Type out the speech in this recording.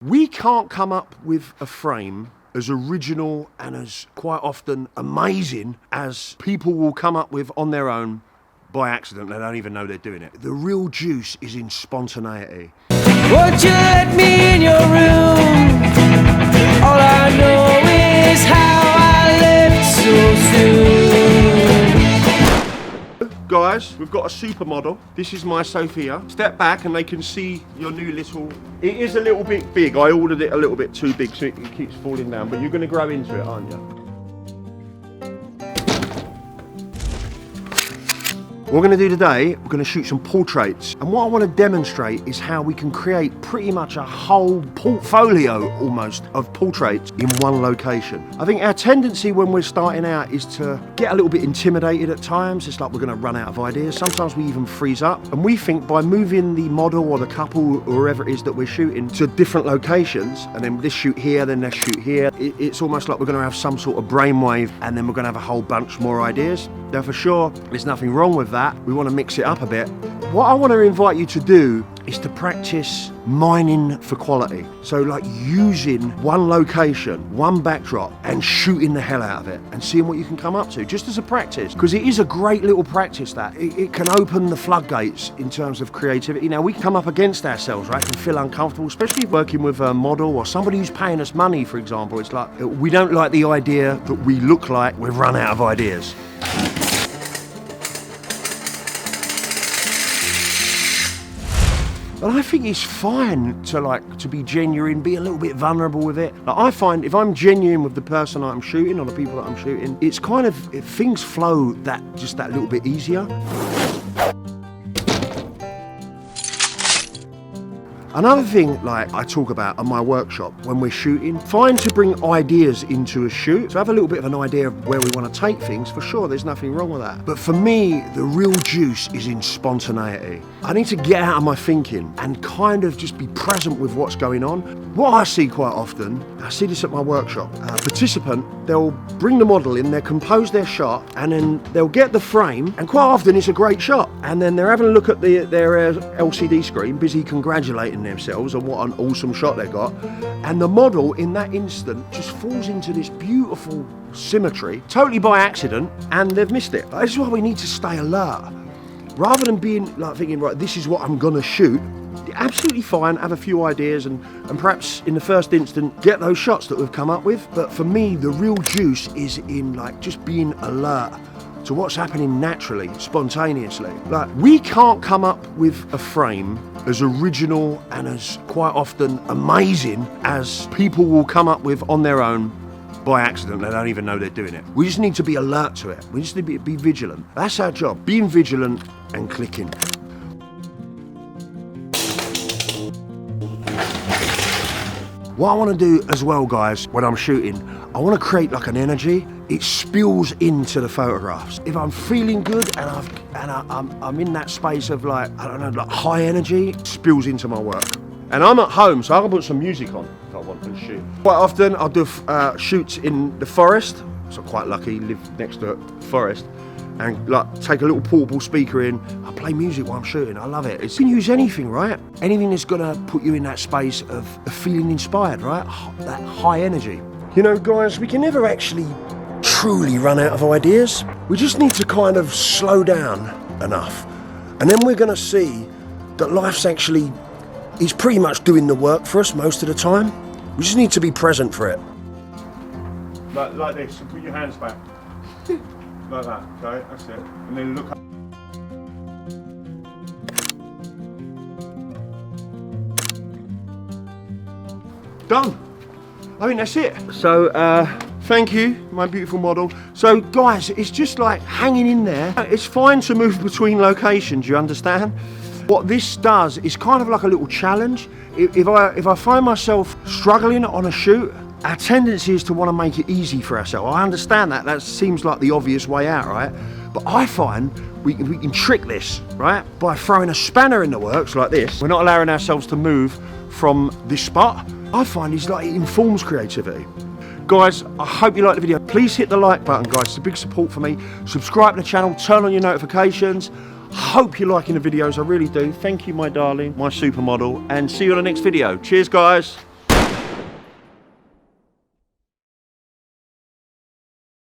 We can't come up with a frame as original and as quite often amazing as people will come up with on their own by accident. They don't even know they're doing it. The real juice is in spontaneity. Won't you let me in your room? All I know is how I left so soon. Guys, we've got a supermodel. This is my Sophia. Step back and they can see your new little... It is a little bit big. I ordered it a little bit too big so it keeps falling down, but you're going to grow into it, aren't you? What we're going to do today, we're going to shoot some portraits. And what I want to demonstrate is how we can create pretty much a whole portfolio almost of portraits in one location. I think our tendency when we're starting out is to get a little bit intimidated at times. It's like we're going to run out of ideas. Sometimes we even freeze up. And we think by moving the model or the couple or wherever it is that we're shooting to different locations, and then this shoot here, then this shoot here, it's almost like we're going to have some sort of brainwave and then we're going to have a whole bunch more ideas. Now for sure, there's nothing wrong with that. We want to mix it up a bit. What I want to invite you to do is to practice mining for quality. So like using one location, one backdrop and shooting the hell out of it and seeing what you can come up to just as a practice, because it is a great little practice that. It can open the floodgates in terms of creativity. Now we can come up against ourselves, right? Can feel uncomfortable, especially working with a model or somebody who's paying us money, for example. It's like we don't like the idea that we look like we've run out of ideas. And I think it's fine to be genuine, be a little bit vulnerable with it. Like I find if I'm genuine with the person I'm shooting or the people that I'm shooting, it's kind of, things flow just that little bit easier. Another thing like I talk about on my workshop when we're shooting, find to bring ideas into a shoot. So have a little bit of an idea of where we want to take things, for sure, there's nothing wrong with that. But for me, the real juice is in spontaneity. I need to get out of my thinking and kind of just be present with what's going on. What I see quite often, I see this at my workshop, a participant, they'll bring the model in, they'll compose their shot, and then they'll get the frame, and quite often it's a great shot. And then they're having a look at their LCD screen, busy congratulating themselves on what an awesome shot they got, and the model in that instant just falls into this beautiful symmetry totally by accident, and they've missed it. This is why we need to stay alert rather than being like thinking, right, this is what I'm gonna shoot. Absolutely fine, have a few ideas and perhaps in the first instant get those shots that we've come up with, but for me the real juice is in like just being alert to what's happening naturally, spontaneously. Like we can't come up with a frame as original and as quite often amazing as people will come up with on their own by accident. They don't even know they're doing it. We just need to be alert to it. We just need to be vigilant. That's our job, being vigilant and clicking. What I want to do as well, guys, when I'm shooting, I want to create like an energy. It spills into the photographs. If I'm feeling good and I'm in that space of like, I don't know, like high energy, it spills into my work. And I'm at home, so I can put some music on if I want to shoot. Quite often I'll do shoots in the forest. So I'm quite lucky, live next to a forest. And like take a little portable speaker in, I play music while I'm shooting, I love it. You can use anything, right? Anything that's gonna put you in that space of feeling inspired, right? That high energy. You know, guys, we can never actually truly run out of ideas. We just need to kind of slow down enough. And then we're gonna see that life's actually is pretty much doing the work for us most of the time. We just need to be present for it. Like this, put your hands back. Like that, okay, that's it. And then look up. Done. I think that's it. So, thank you, my beautiful model. So, guys, it's just like hanging in there. It's fine to move between locations, you understand? What this does is kind of like a little challenge. If I find myself struggling on a shoot, our tendency is to want to make it easy for ourselves. I understand that. That seems like the obvious way out, right? But I find we can trick this, right? By throwing a spanner in the works like this. We're not allowing ourselves to move from this spot. I find it informs creativity. Guys, I hope you liked the video. Please hit the like button, guys. It's a big support for me. Subscribe to the channel, turn on your notifications. Hope you're liking the videos, I really do. Thank you, my darling, my supermodel, and see you on the next video. Cheers, guys.